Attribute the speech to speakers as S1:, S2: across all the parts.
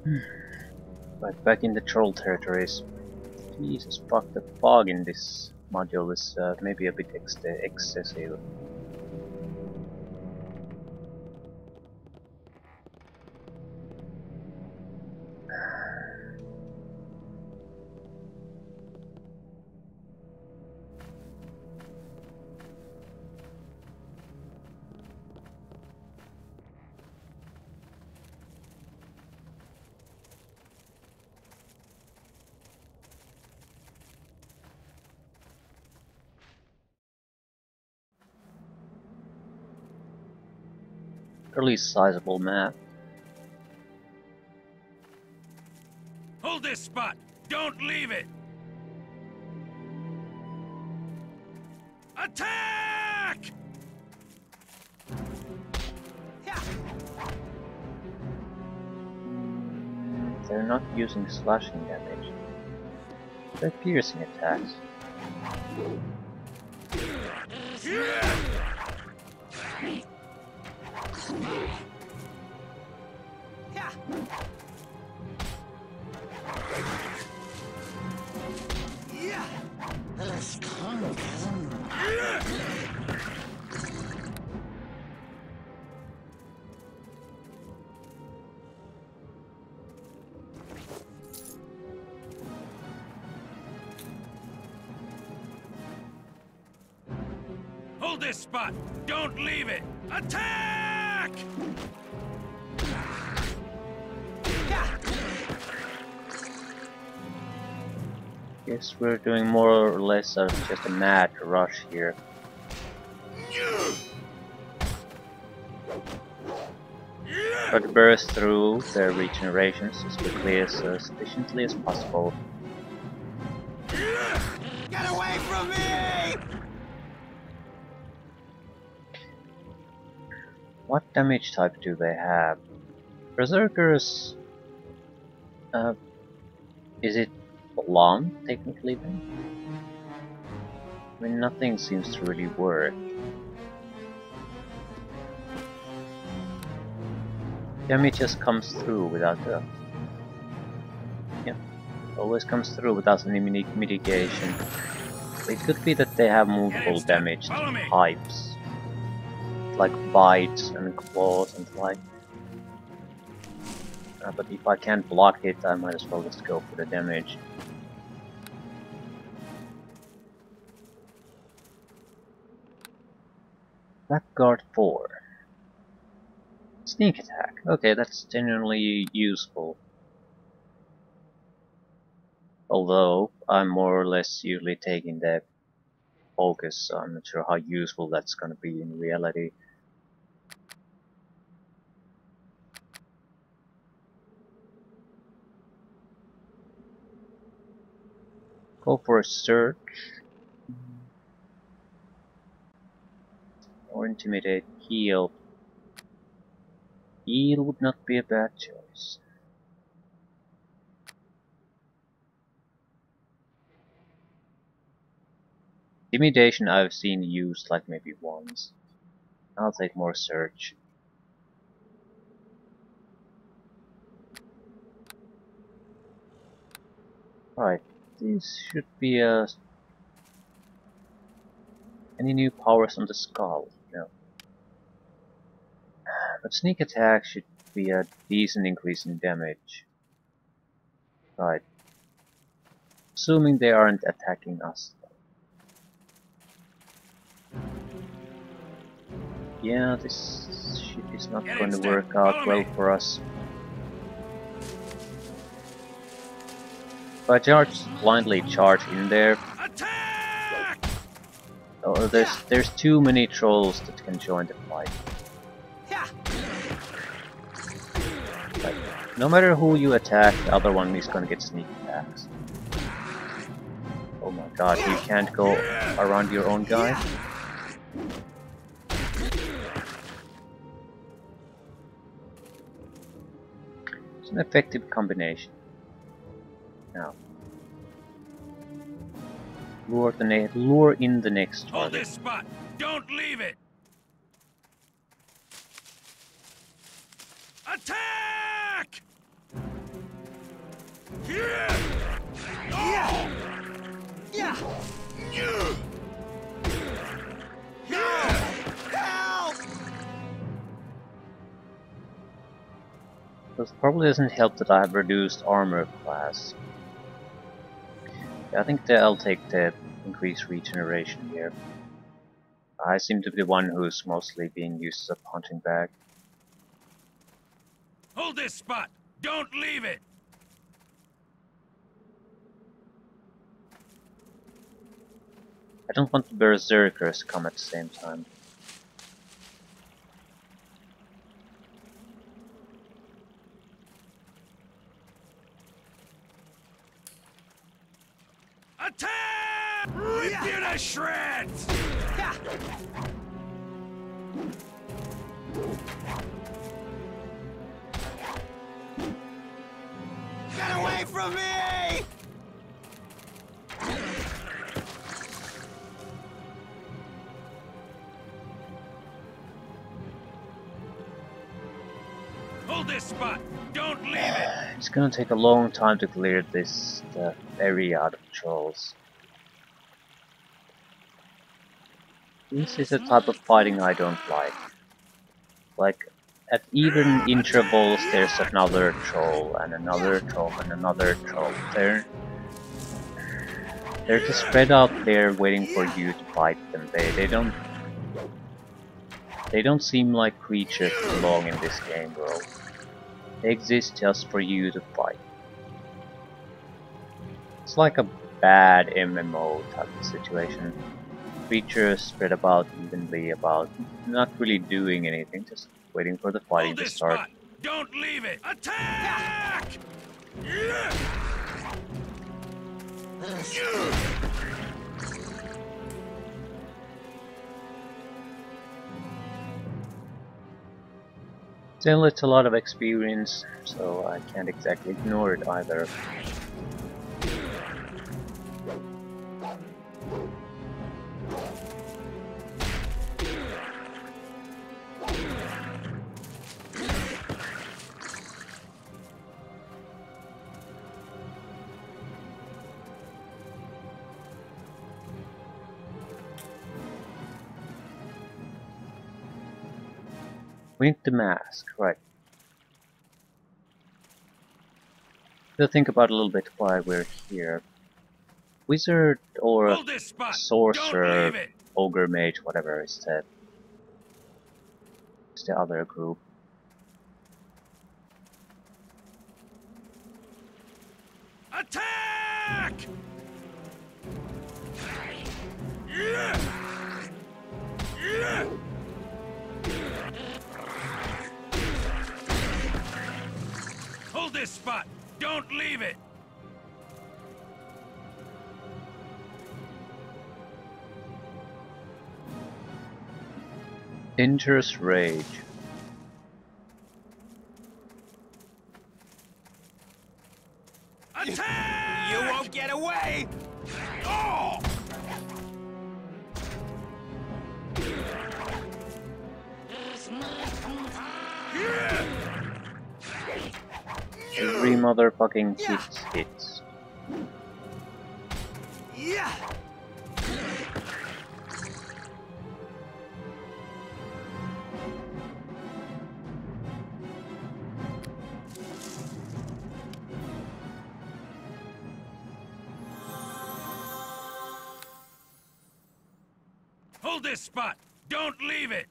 S1: Right back in the troll territories. Jesus fuck, the fog in this module is maybe a bit excessive. Fairly sizable map.
S2: Hold this spot! Don't leave it! Attack!
S1: They're not using slashing damage. They're piercing attacks.
S2: Hold this spot! Don't leave it! Attack!
S1: Guess we're doing more or less of just a mad rush here. Try to burst through their regenerations as quickly as efficiently as possible.
S2: Get away from me!
S1: What damage type do they have? Berserkers... is it long, technically, then? I mean, nothing seems to really work. Damage just comes through without the... yeah, always comes through without any mitigation. It could be that they have multiple damage types, like bites and claws and like. But if I can't block it, I might as well just go for the damage. Blackguard 4. Sneak attack. Okay, that's genuinely useful. Although, I'm more or less usually taking the focus, so I'm not sure how useful that's gonna be in reality. Go for a search. Or intimidate. Heal. Heal would not be a bad choice. Intimidation I've seen used like maybe once. I'll take more search. Right, this should be a... Any new powers on the skull? No. But sneak attack should be a decent increase in damage. Right. Assuming they aren't attacking us. Yeah, this shit is not going to work out well for us. If I blindly charge in there, oh, there's too many trolls that can join the fight. Like, no matter who you attack, the other one is gonna get sneak attacks. Oh my god, you can't go around your own guy? It's an effective combination. Now, lure in the next target.
S2: Hold this spot! Don't leave it! Attack!
S1: This probably doesn't help that I have reduced armor class. I think that I'll take the increased regeneration here. I seem to be the one who's mostly being used as a punching bag.
S2: Hold this spot! Don't leave it!
S1: I don't want the berserkers to come at the same time.
S2: Attack! Rip you to shreds! Get away from me! Hold this spot! Don't leave it!
S1: It's gonna take a long time to clear this area out of trolls. This is a type of fighting I don't like. Like, at even intervals there's another troll, and another troll, and another troll. They're just spread out there waiting for you to fight them. They don't seem like creatures that belong in this game world. They exist just for you to fight. It's like a bad MMO type of situation. Creatures spread about evenly about, not really doing anything, just waiting for the fighting to start.
S2: Spot. Don't leave it! Attack! Yeah.
S1: Still, it's a lot of experience, so I can't exactly ignore it either. We need the mask, right. To think about a little bit why we're here. Wizard or sorcerer, ogre mage, whatever is the other group.
S2: Attack! Yeah! Yeah! Hold this spot! Don't leave it!
S1: Dangerous rage.
S2: Attack! You won't get away! Oh!
S1: Every motherfucking hits.
S2: Yeah. Hold this spot! Don't leave it!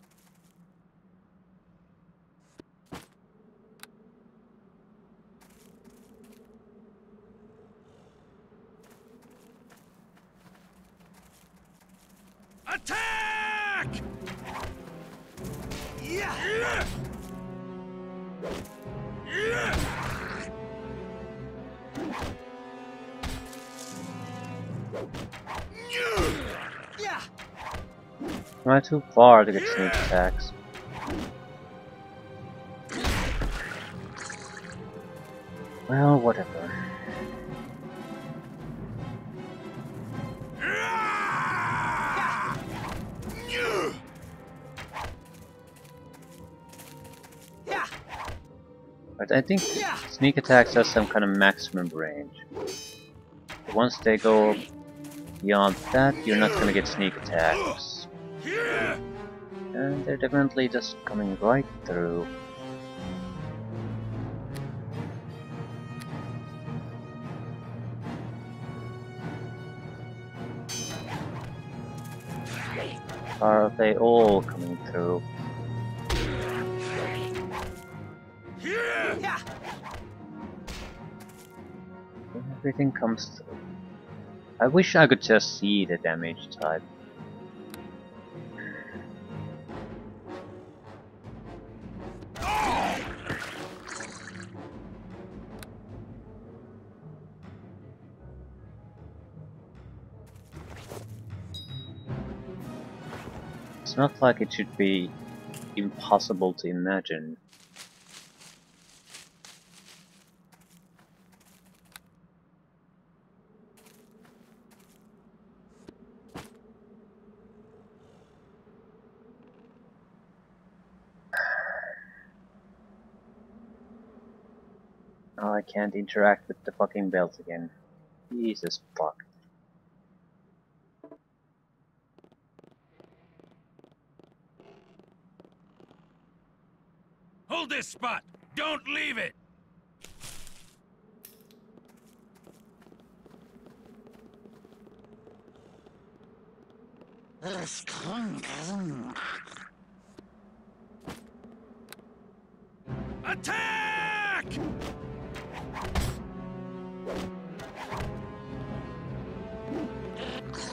S2: Attack! Yeah! Yeah! Yeah! Yeah!
S1: Not too far to get sneak attacks. Well, whatever. But I think sneak attacks has some kind of maximum range. Once they go beyond that, you're not gonna get sneak attacks. And they're definitely just coming right through. Are they all coming through? Everything comes through. I wish I could just see the damage type. It's not like it should be impossible to imagine. Oh, I can't interact with the fucking belt again. Jesus fuck.
S2: Hold this spot! Don't leave it! Attack!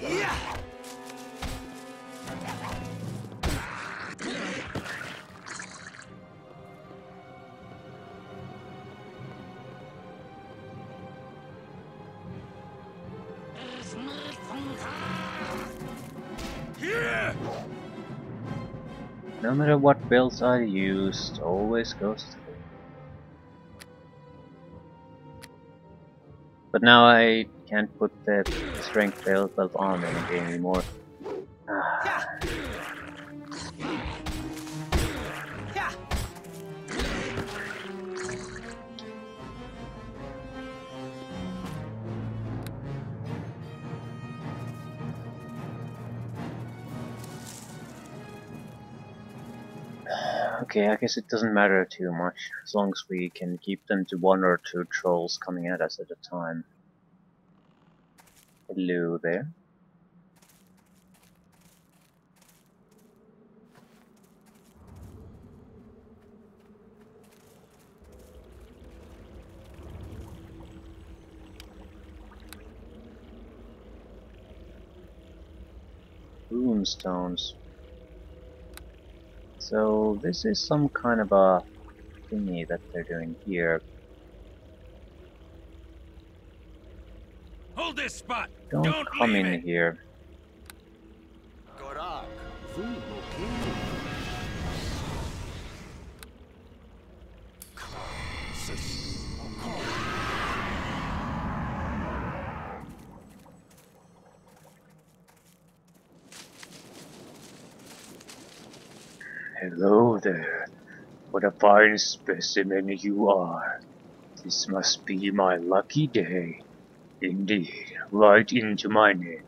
S2: Yeah!
S1: No matter what builds I used, always goes through. But now I can't put the strength belt on in the game anymore. Okay, I guess it doesn't matter too much, as long as we can keep them to 1 or 2 trolls coming at us at a time. Hello there. Runestones. So this is some kind of a thingy that they're doing here.
S2: Hold this spot!
S1: Don't come
S2: leave
S1: in
S2: it.
S1: here. Hello there. What a fine specimen you are. This must be my lucky day. Indeed, right into my name.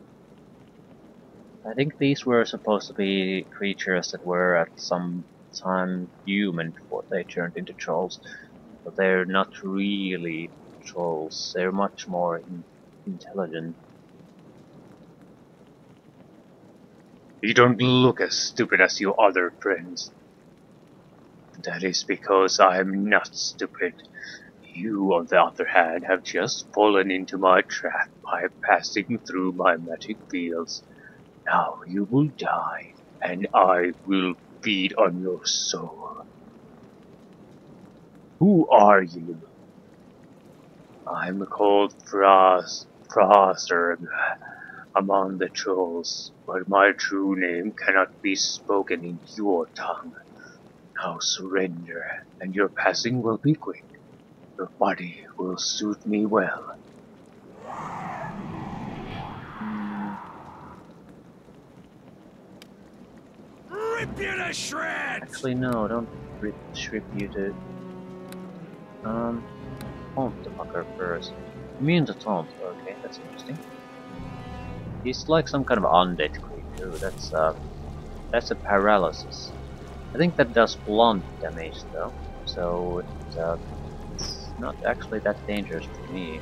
S1: I think these were supposed to be creatures that were at some time human before they turned into trolls. But they're not really trolls. They're much more intelligent. You don't look as stupid as your other friends. That is because I am not stupid. You, on the other hand, have just fallen into my trap by passing through my magic fields. Now you will die, and I will feed on your soul. Who are you? I'm called Fraser among the trolls, but my true name cannot be spoken in your tongue. Now surrender, and your passing will be quick. Your body will suit me well.
S2: Rip you to shreds!
S1: Actually, no, don't rip you to... Taunt the fucker first. Immune to taunt. Okay, that's interesting. He's like some kind of undead creature. That's a paralysis. I think that does blunt damage though, so it's not actually that dangerous to me.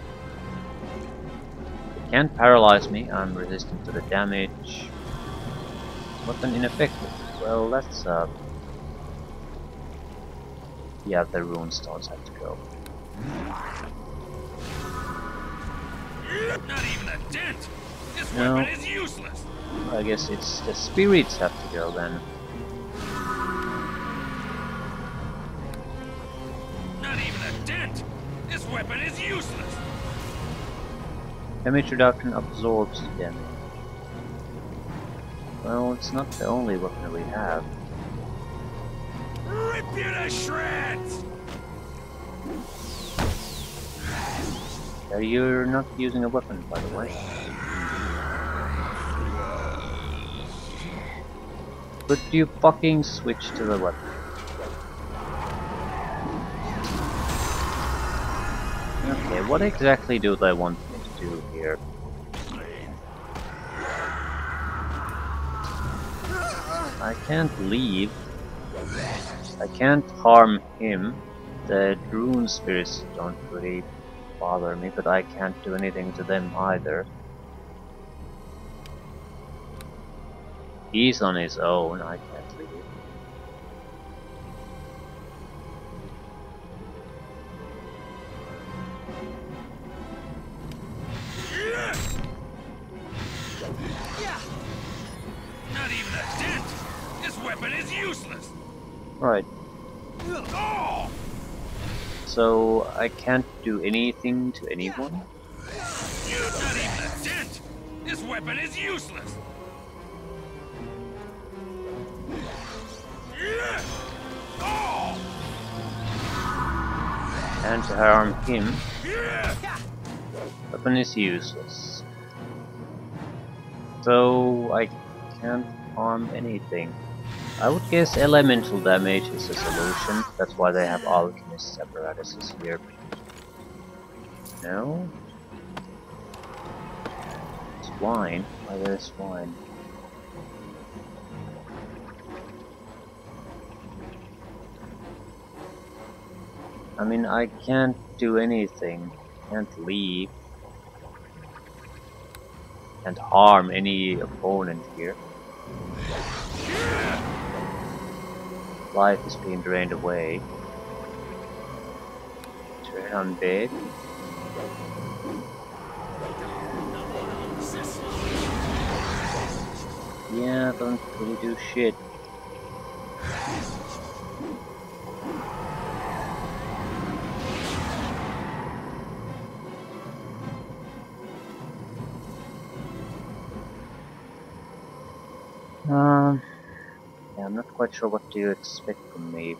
S1: It can't paralyze me. I'm resistant to the damage. Weapon ineffective. Well, that's yeah, the rune stones have to go.
S2: Not even a dent! This
S1: No.
S2: weapon is useless!
S1: I guess it's the spirits have to go then.
S2: Not even a dent! This weapon is useless!
S1: Damage reduction absorbs damage. Well, it's not the only weapon we have.
S2: Rip you to shreds!
S1: You're not using a weapon, by the way. Could you fucking switch to the weapon? Okay, what exactly do they want me to do here? I can't leave. I can't harm him. The rune spirits don't really bother me, but I can't do anything to them either. He's on his own, I can't leave.
S2: Not even a dent! This weapon is useless!
S1: Right,
S2: Oh!
S1: so I can't do anything to anyone?
S2: Not even a dent! This weapon is useless! Oh!
S1: And to harm him, weapon is useless. So I can't harm anything. I would guess elemental damage is a solution. That's why they have alchemist apparatuses here. No? Swine? Why there's swine? I mean, I can't do anything. Can't leave. Can't harm any opponent here. Life is being drained away. Turn undead. Yeah, don't really do shit. Yeah, I'm not quite sure what to expect from me.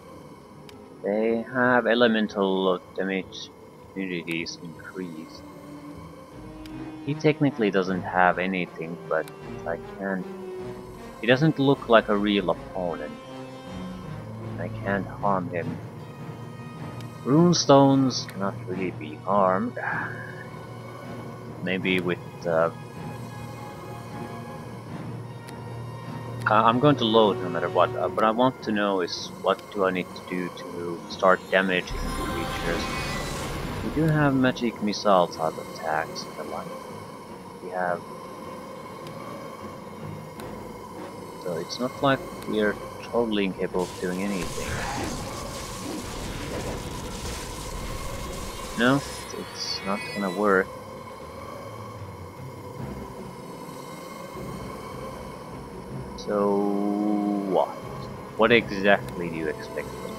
S1: They have elemental damage immunities increased. He technically doesn't have anything, but I can't. He doesn't look like a real opponent. I can't harm him. Runestones cannot really be harmed. Maybe with I'm going to load no matter what, but I want to know is what do I need to do to start damaging creatures. We do have magic missile type attacks in the line. We have... So it's not like we're totally incapable of doing anything. No, it's not gonna work. So what? What exactly do you expect from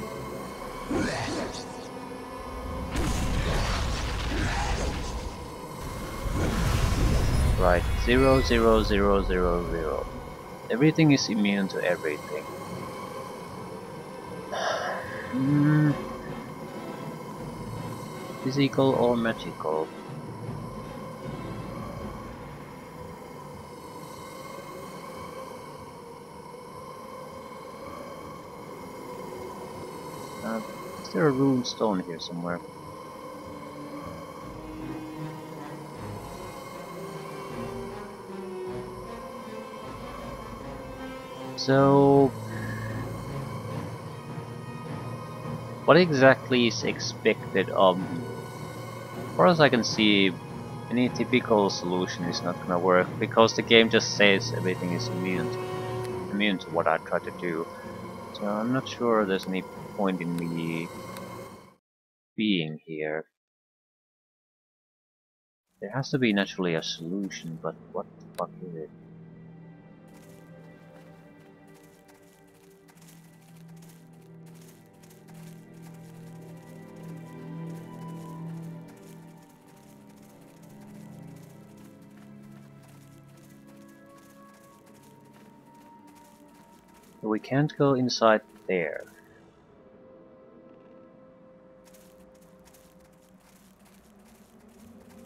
S1: me? Right, 0, 0, 0, 0, 0. Everything is immune to everything. Physical or magical? Is there a rune stone here somewhere? So, what exactly is expected of me? As far as I can see, any typical solution is not gonna work because the game just says everything is immune to what I try to do. So I'm not sure there's any point in me being here. There has to be naturally a solution, but what the fuck is it? We can't go inside there.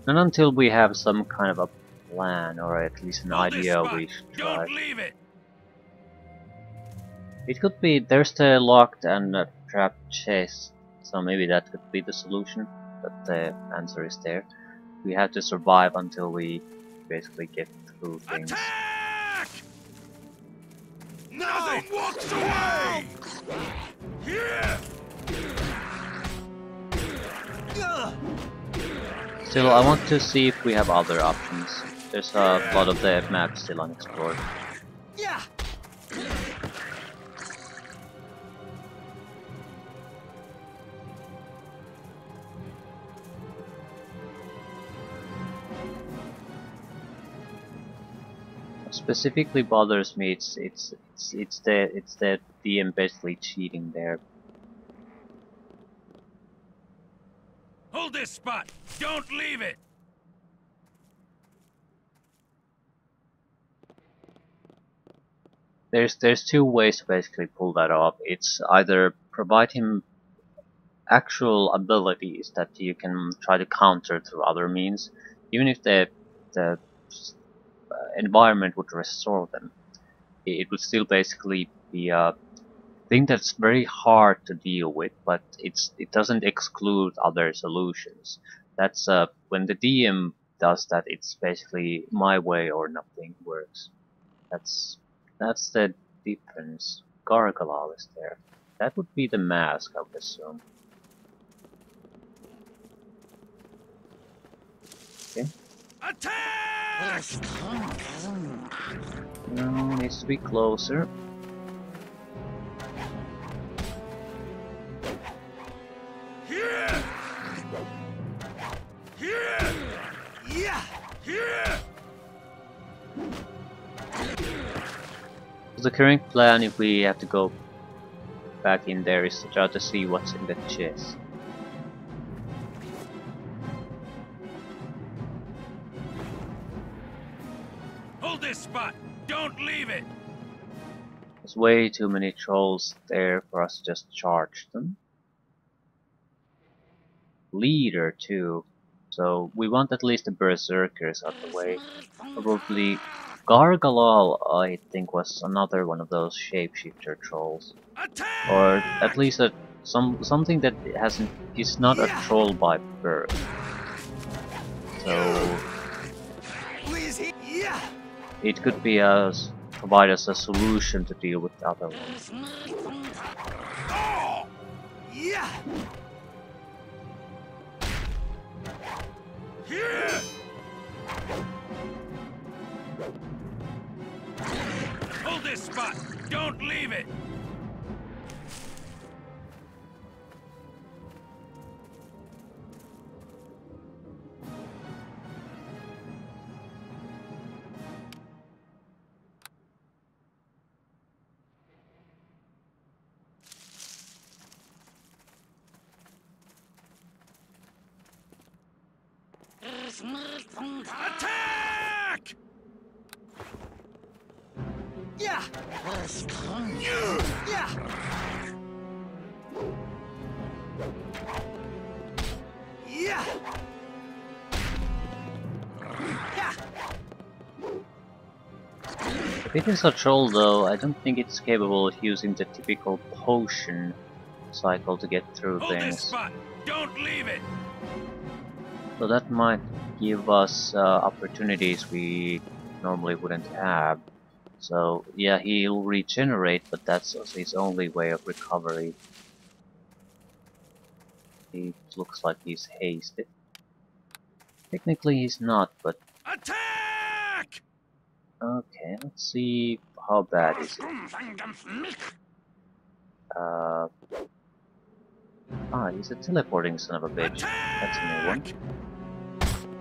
S1: Not until we have some kind of a plan, or at least an idea we should try.
S2: Don't leave it.
S1: It could be there's the locked and trapped chest, so maybe that could be the solution, but the answer is there. We have to survive until we basically get through things.
S2: Attack! Nothing walks away! Here!
S1: Still, I want to see if we have other options. There's a lot of the map still unexplored.
S2: Yeah.
S1: What specifically bothers me, it's the DM basically cheating there.
S2: Hold this spot. Don't leave it.
S1: There's two ways to basically pull that off. It's either provide him actual abilities that you can try to counter through other means, even if the environment would restore them. It would still basically be a thing that's very hard to deal with, but it doesn't exclude other solutions. That's when the DM does that, it's basically my way or nothing works. That's the difference. Gargalal is there. That would be the mask, I would assume. Okay.
S2: Attack!
S1: No, needs to be closer.
S2: Here! Here! Yeah! Here!
S1: So the current plan, if we have to go back in there, is to try to see what's in the chest.
S2: Hold this spot. Don't leave it.
S1: There's way too many trolls there for us to just charge them. Leader too, so we want at least the berserkers out the way. Probably Gargalal, I think, was another one of those shapeshifter trolls,
S2: Attack!
S1: or at least something that is not a troll by birth. So it could be provide us a solution to deal with the other ones.
S2: Oh! Yeah! Here! Hold this spot! Don't leave it! Attack! Yeah! Yeah! Yeah! Yeah!
S1: If it is a troll though, I don't think it's capable of using the typical potion cycle to get through
S2: Hold this
S1: things.
S2: spot. Don't leave it.
S1: So that might give us opportunities we normally wouldn't have. So yeah, he'll regenerate, but that's his only way of recovery. He looks like he's hasted. Technically he's not, but...
S2: Attack!
S1: Okay, let's see how bad is it. He's a teleporting son of a bitch. That's a new one.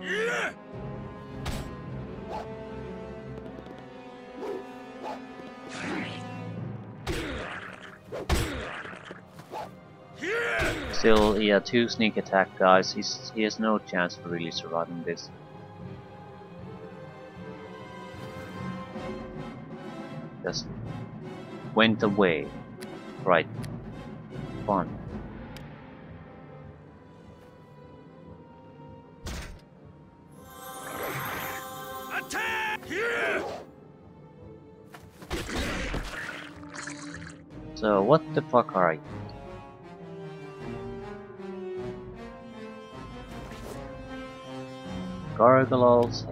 S2: Yeah.
S1: Still, yeah, 2 sneak attack guys. He has no chance for really surviving this. Just went away. Right. Fun.
S2: Attack! Yeah.
S1: So what the fuck are you? Gargoyles.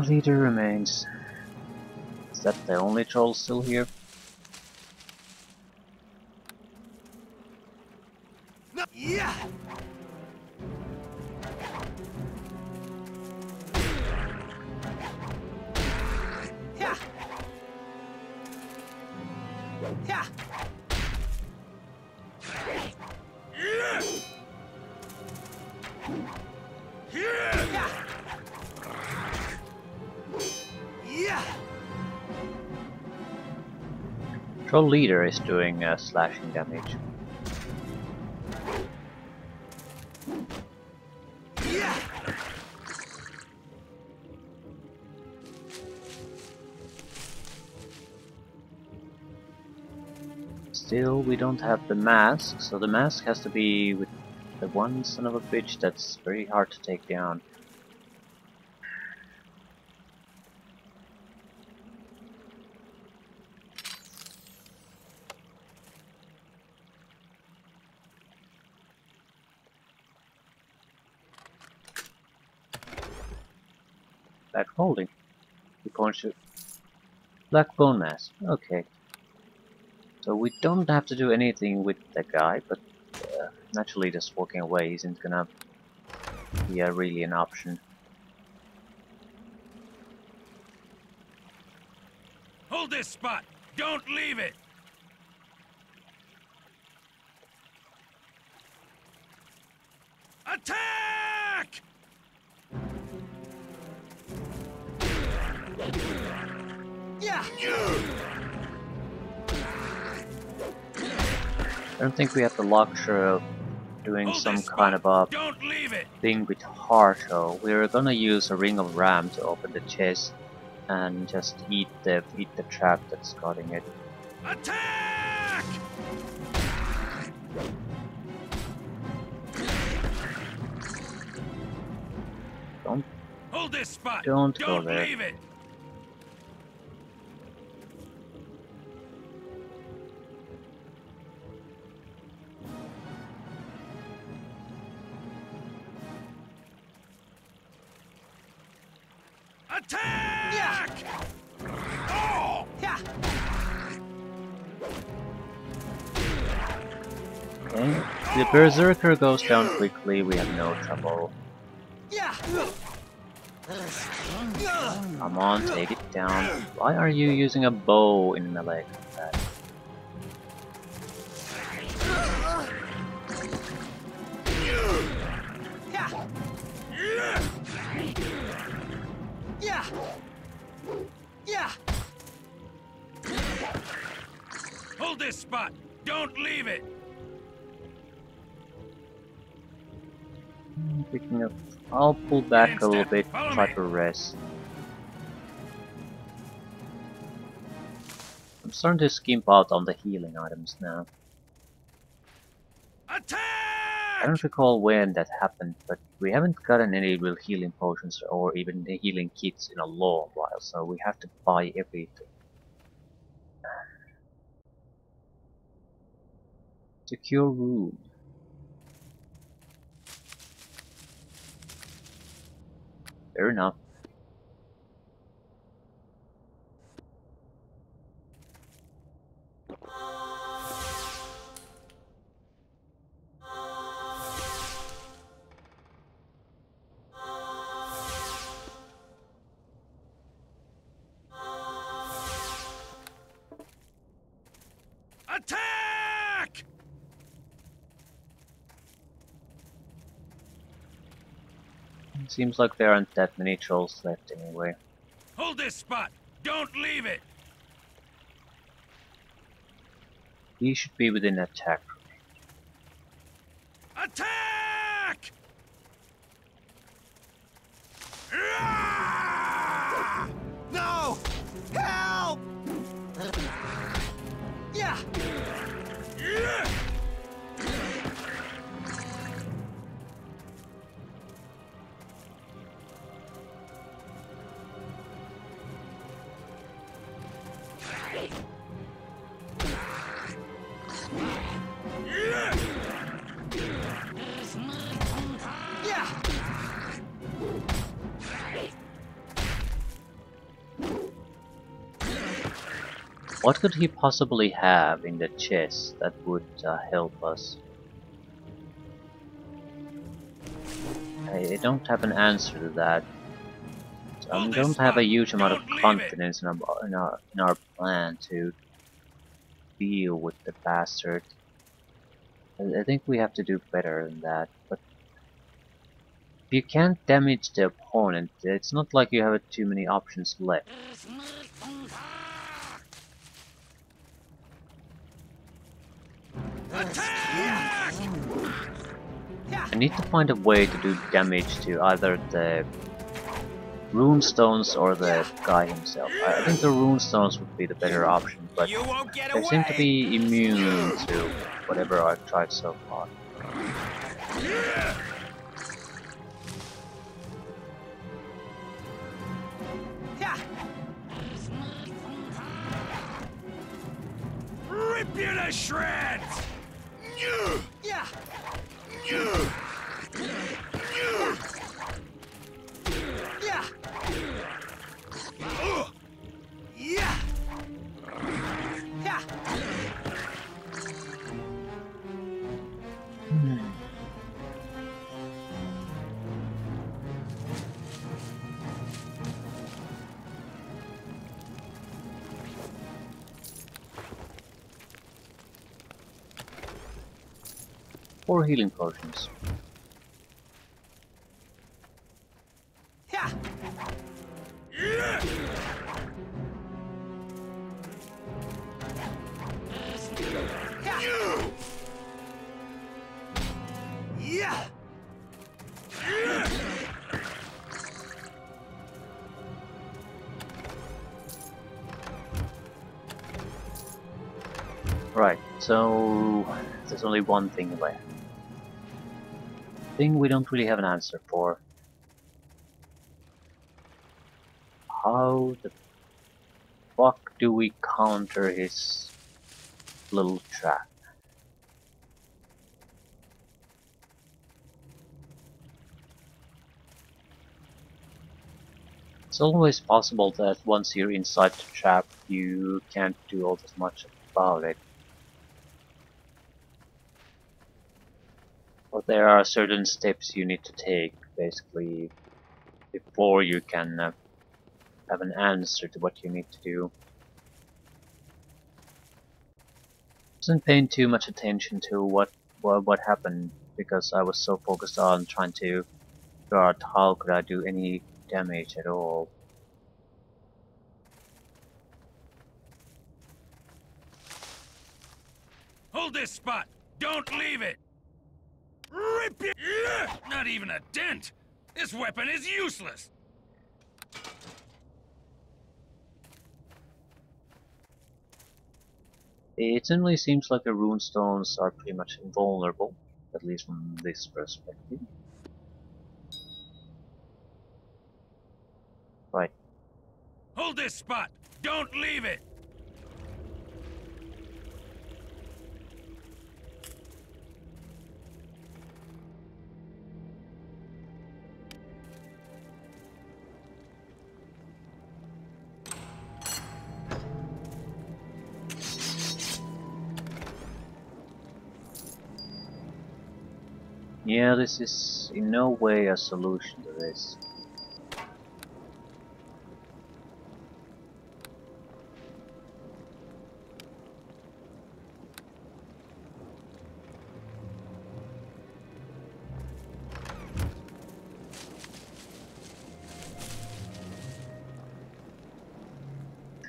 S1: Leader remains. Is that the only troll still here?
S2: No. Yeah. Yeah. Yeah.
S1: Troll leader is doing slashing damage. Still, we don't have the mask, so the mask has to be with the one son of a bitch that's very hard to take down. Back holding. We can't shoot. Black bone mask. Okay. So we don't have to do anything with that guy, but naturally just walking away isn't gonna be really an option.
S2: Hold this spot. Don't leave it. Attack! Yeah.
S1: I don't think we have the luxury of doing some kind of a thing with Harsho. We're gonna use a ring of ram to open the chest and just eat the trap that's guarding it.
S2: Attack!
S1: Don't
S2: hold this spot.
S1: Don't go there.
S2: Leave it. Attack! Oh! Yeah.
S1: Okay. The Berserker goes down quickly, we have no trouble.
S2: Yeah.
S1: Come on, take it down. Why are you using a bow in melee combat?
S2: Yeah. Yeah. Hold this spot. Don't leave it.
S1: Picking up. I'll pull back a little bit, try to rest. I'm starting to skimp out on the healing items now.
S2: Attack!
S1: I don't recall when that happened, but we haven't gotten any real healing potions or even the healing kits in a long while, so we have to buy everything. Secure room. Fair enough.
S2: Attack!
S1: Seems like there aren't that many trolls left anyway.
S2: Hold this spot. Don't leave it.
S1: He should be within attack.
S2: Attack! Ah! No! Help! Yeah! Yeah!
S1: What could he possibly have in the chest that would help us? I don't have an answer to that. I don't have a huge amount of confidence in our plan to deal with the bastard. I think we have to do better than that. But if you can't damage the opponent, it's not like you have too many options left. I need to find a way to do damage to either the runestones or the guy himself. I think the runestones would be the better option, but they seem to be immune to whatever I've tried so far.
S2: Rip you to shreds! Yeah! Yeah! Yeah! Yeah!
S1: Or healing potions.
S2: Yeah! Yeah!
S1: Right, so there's only one thing left. Thing we don't really have an answer for. How the fuck do we counter his little trap? It's always possible that once you're inside the trap, you can't do all that much about it. But there are certain steps you need to take, basically, before you can have an answer to what you need to do. I wasn't paying too much attention to what happened because I was so focused on trying to figure out how could I do any damage at all.
S2: Hold this spot! Don't leave it! Rip you! Not even a dent! This weapon is useless!
S1: It certainly seems like the rune stones are pretty much invulnerable. at least from this perspective. Right.
S2: Hold this spot! Don't leave it!
S1: Yeah, this is in no way a solution to this.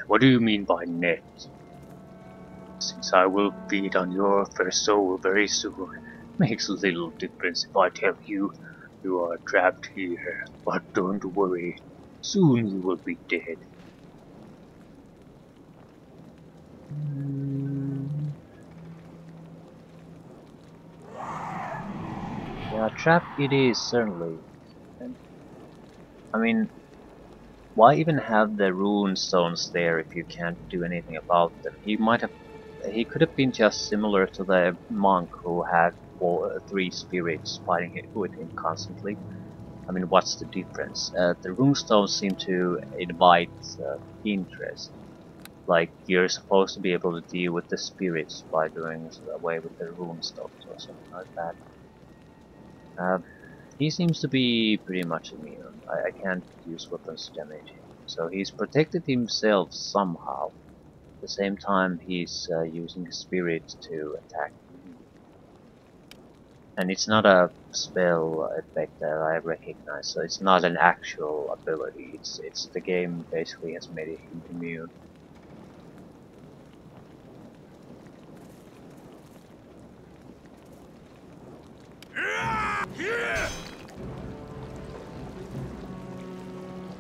S1: What do you mean by net? Since I will feed on your first soul very soon, makes little difference if I tell you you are trapped here. But don't worry, soon you will be dead. Yeah, trap it is, certainly. And, I mean, why even have the rune stones there if you can't do anything about them? He could have been just similar to the monk who had three spirits fighting with him constantly. I mean, what's the difference? The runestones seem to invite interest. Like, you're supposed to be able to deal with the spirits by doing away with the runestones or something like that. He seems to be pretty much immune. I can't use weapons to damage him. So he's protected himself somehow. At the same time, he's using spirit to attack me. And it's not a spell effect that I recognize, so it's not an actual ability. It's the game basically has made him immune. Yeah,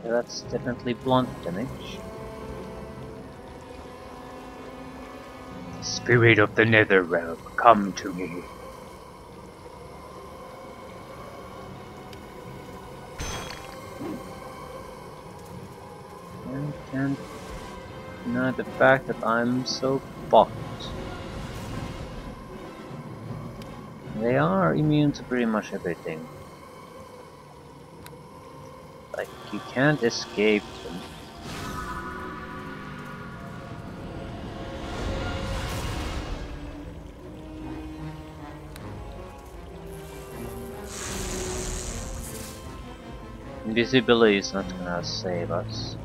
S1: that's definitely blunt damage. Spirit of the Nether Realm, come to me. I can't deny the fact that I'm so fucked. They are immune to pretty much everything. Like, you can't escape them. Invisibility is not gonna save us.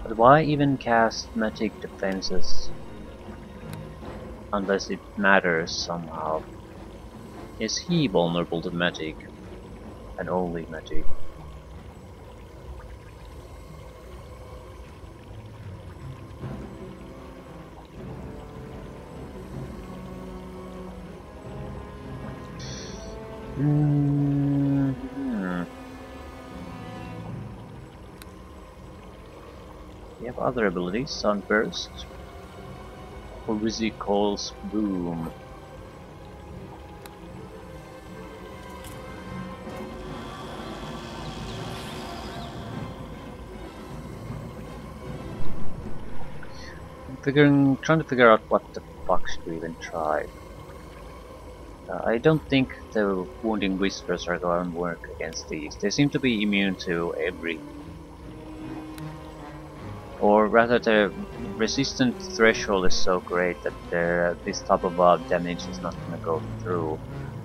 S1: But why even cast magic defenses? Unless it matters somehow. Is he vulnerable to magic? And only magic? We have other abilities, Sunburst, or Calls Boom. Trying to figure out what the fuck should we even try. I don't think the Wounding Whispers are going to work against these. They seem to be immune to every. Or rather, the resistant threshold is so great that this type of damage is not going to go through.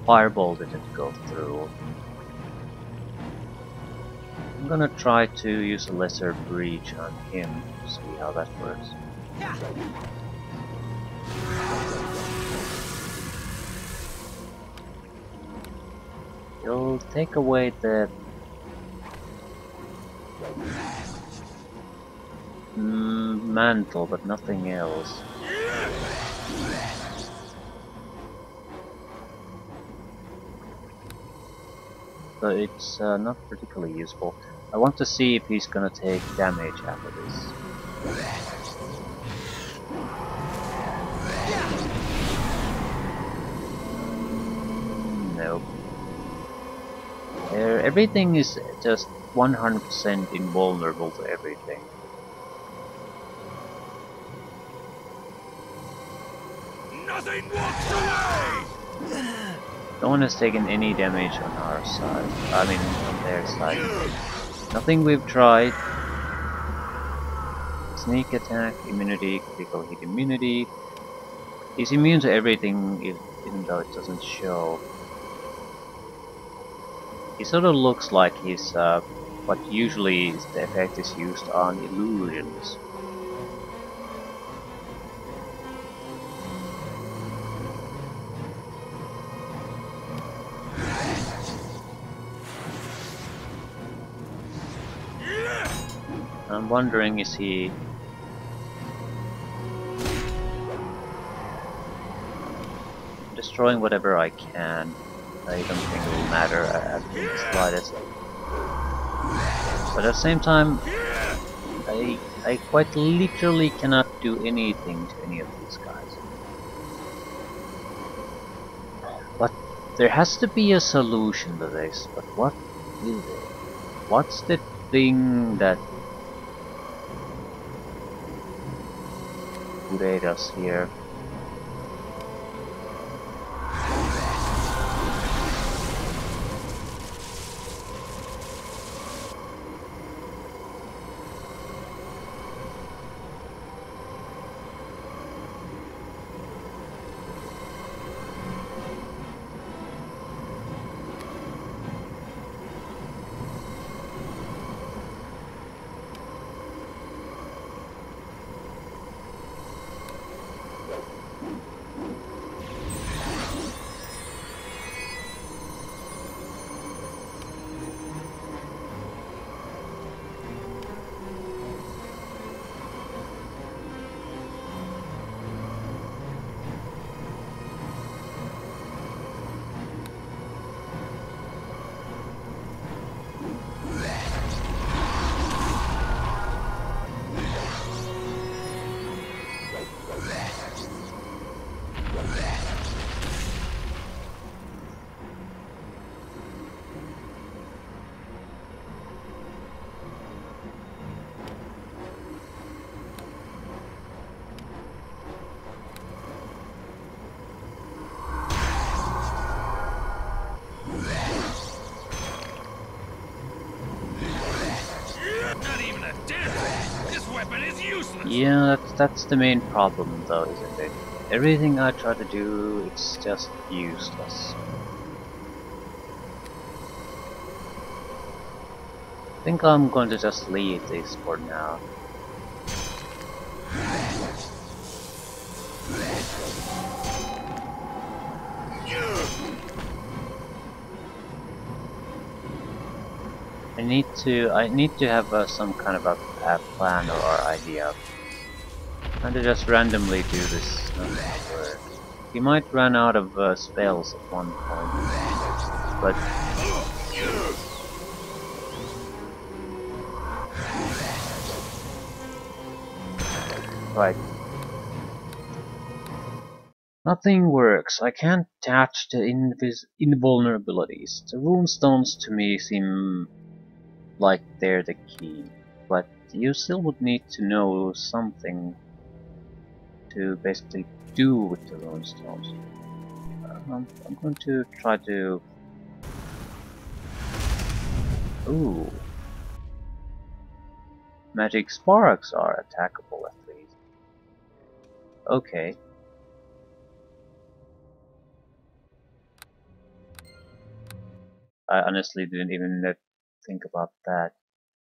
S1: Fireball didn't go through. I'm gonna try to use a lesser breach on him to see how that works. You'll take away the mantle, but nothing else. So it's not particularly useful. I want to see if he's gonna take damage after this. Nope. Everything is just 100% invulnerable to everything.
S2: Nothing walks away!
S1: No one has taken any damage on our side. I mean, on their side. Nothing we've tried. Sneak attack, immunity, critical hit immunity. He's immune to everything, even though it doesn't show. He sort of looks like he's what usually the effect is used on illusions. I'm wondering, is he... destroying whatever I can. I don't think it will matter at the slightest. But at the same time, I quite literally cannot do anything to any of these guys. But there has to be a solution to this, but what is it? What's the thing that would aid us here? Yeah, that's the main problem though, isn't it? Everything I try to do, it's just useless. I think I'm going to just leave this for now. I need to have some kind of a plan or idea. And to just randomly do this. He might run out of spells at one point, but right. Nothing works. I can't touch the invulnerabilities. The runestones to me seem like they're the key, but you still would need to know something to basically do with the runestones. I'm going to try to... Ooh. Magic sparks are attackable at least. Okay. I honestly didn't even think about that.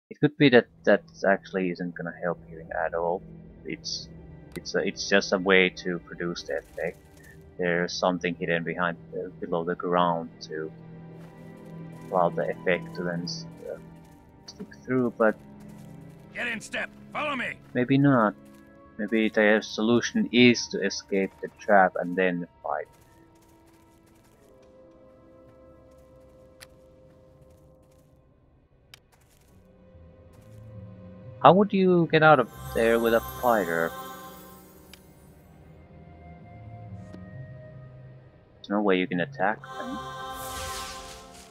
S1: It could be that that actually isn't gonna help healing at all. It's just a way to produce the effect. There's something hidden behind below the ground to allow the effect to then stick through. But
S2: Get in step. Follow me.
S1: Maybe not. Maybe the solution is to escape the trap and then fight. How would you get out of there with a fighter? There's no way you can attack them.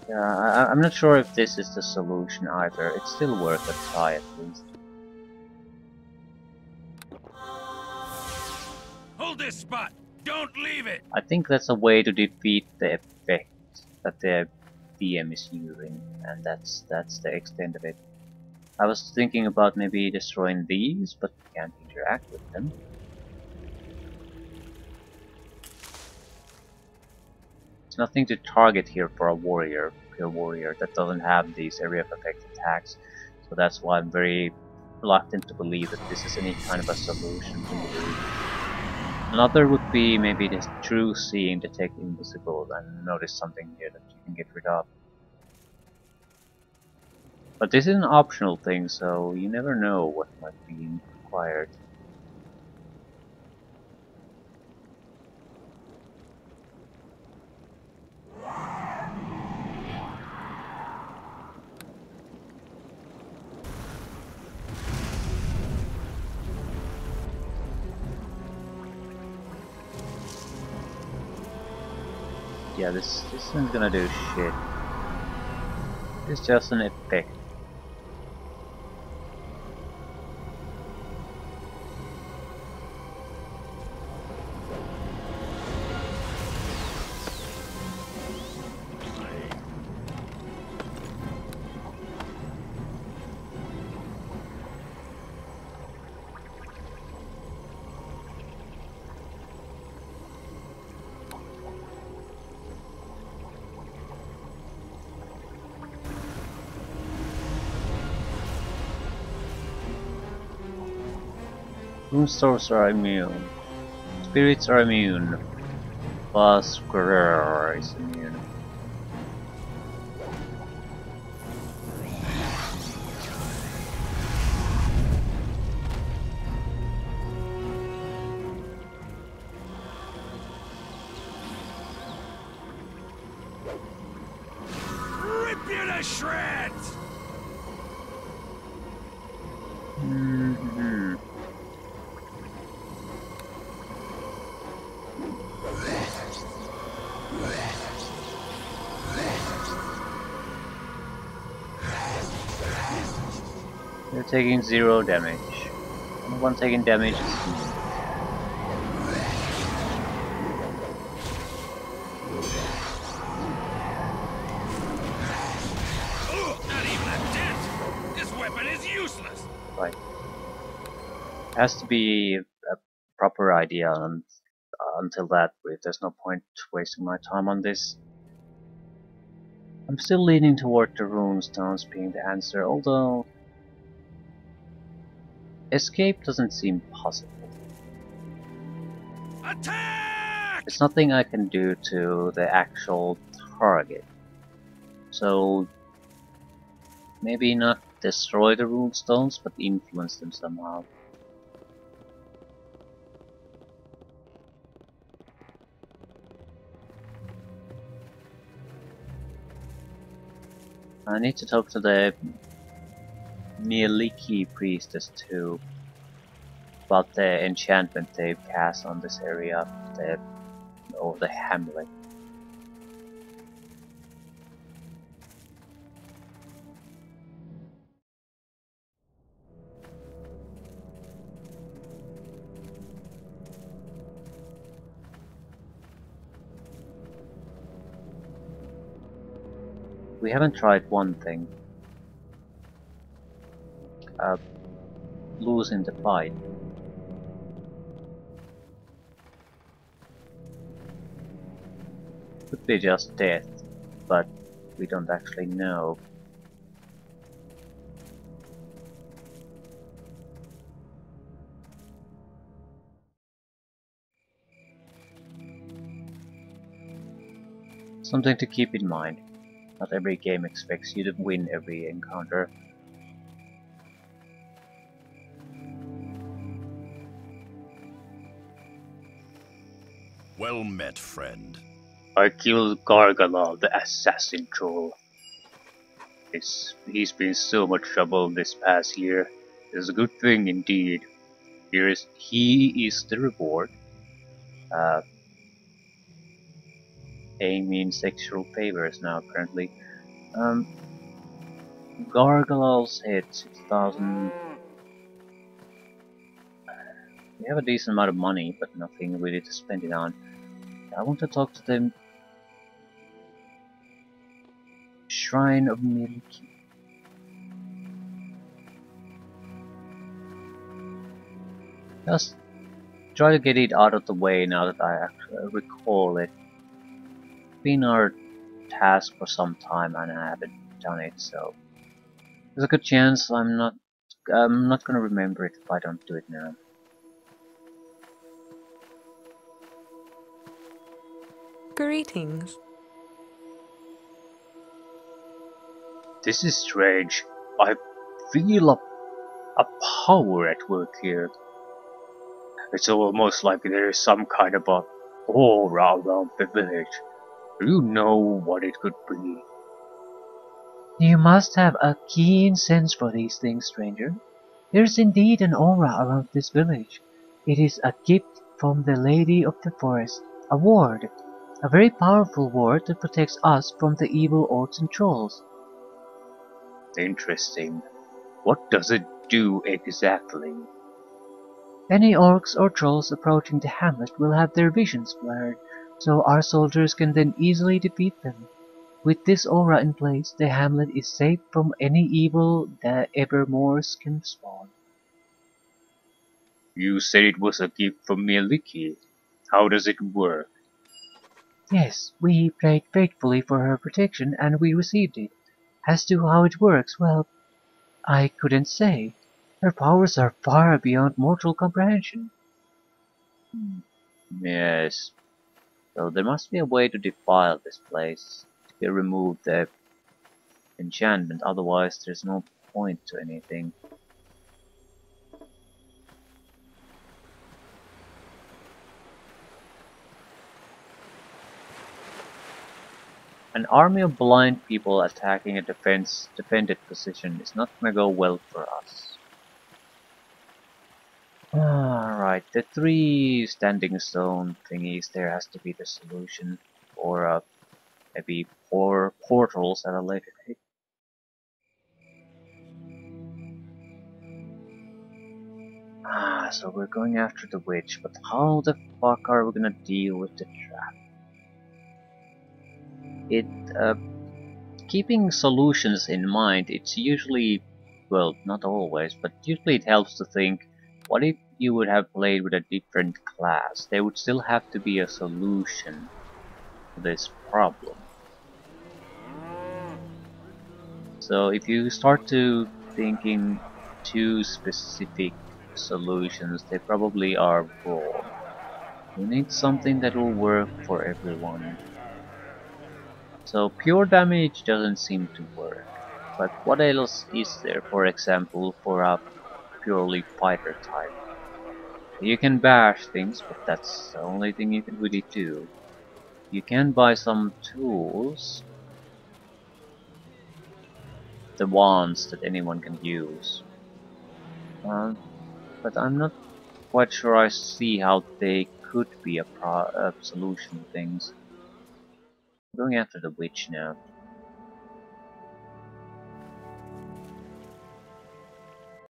S1: Yeah, I'm not sure if this is the solution either. It's still worth a try at least.
S2: Hold this spot. Don't leave it.
S1: I think that's a way to defeat the effect that the DM is using, and that's the extent of it. I was thinking about maybe destroying these, but we can't interact with them. There's nothing to target here for a warrior, pure warrior, that doesn't have these area of effect attacks. So that's why I'm very reluctant to believe that this is any kind of a solution to me. Another would be maybe this true seeing, detect invisible, and notice something here that you can get rid of. But this is an optional thing, so you never know what might be required. Yeah, this isn't gonna do shit. It's just an effect. Moonstars are immune. Spirits are immune. Blackguard is immune.
S2: Rip you to shreds.
S1: They're taking 0 damage. The one taking damage is me.
S2: Not even a dent. This weapon is useless.
S1: Right. Has to be a proper idea, and until that, there's no point wasting my time on this. I'm still leaning toward the runestones being the answer, although escape doesn't seem possible.
S2: Attack!
S1: There's nothing I can do to the actual target. So maybe not destroy the runestones, but influence them somehow. I need to talk to the Mieliki priestess too about the enchantment they've cast on this area of the hamlet. We haven't tried one thing. Losing the fight. Could be just death, but we don't actually know. Something to keep in mind. Not every game expects you to win every encounter.
S2: Well met, friend.
S1: I killed Gargalal, the assassin troll. He's been so much trouble this past year. It's a good thing indeed. He is the reward. Uh, Paying me in sexual favors now apparently. Gargalal's head 6,000. We have a decent amount of money, but nothing really to spend it on. I want to talk to the Shrine of Milky. Just try to get it out of the way now that I actually recall it. It's been our task for some time and I haven't done it, so there's a good chance I'm not gonna remember it if I don't do it now.
S3: Greetings.
S1: This is strange. I feel a power at work here. It's almost like there is some kind of a aura around the village. Do you know what it could be? You must have a keen sense for these things, stranger. There's indeed an aura around this village. It is a gift from the Lady of the Forest, a ward. A very powerful ward that protects us from the evil orcs and trolls. Interesting. What does it do exactly? Any orcs or trolls approaching the hamlet will have their visions blurred, so our soldiers can then easily defeat them. With this aura in place, the hamlet is safe from any evil that Evermores can spawn. You said it was a gift from Mieliki. How does it work? Yes, we prayed faithfully for her protection and we received it. As to how it works, well, I couldn't say. Her powers are far beyond mortal comprehension. Yes, so there must be a way to defile this place, to remove the enchantment, otherwise there's no point to anything. An army of blind people attacking a defended position is not gonna go well for us. Alright, the 3 standing stone thingies there has to be the solution, or maybe 4 portals at a later date. So we're going after the witch, but how the fuck are we gonna deal with the trap? Keeping solutions in mind, it's usually, well, not always, but usually it helps to think, what if you would have played with a different class? There would still have to be a solution to this problem. So if you start to thinking too specific solutions, they probably are wrong. You need something that will work for everyone. So pure damage doesn't seem to work. But what else is there, for example, for a purely fighter type? You can bash things, but that's the only thing you can really do. You can buy some tools. The wands that anyone can use. But I'm not quite sure I see how they could be a solution to things. I'm going after the witch now.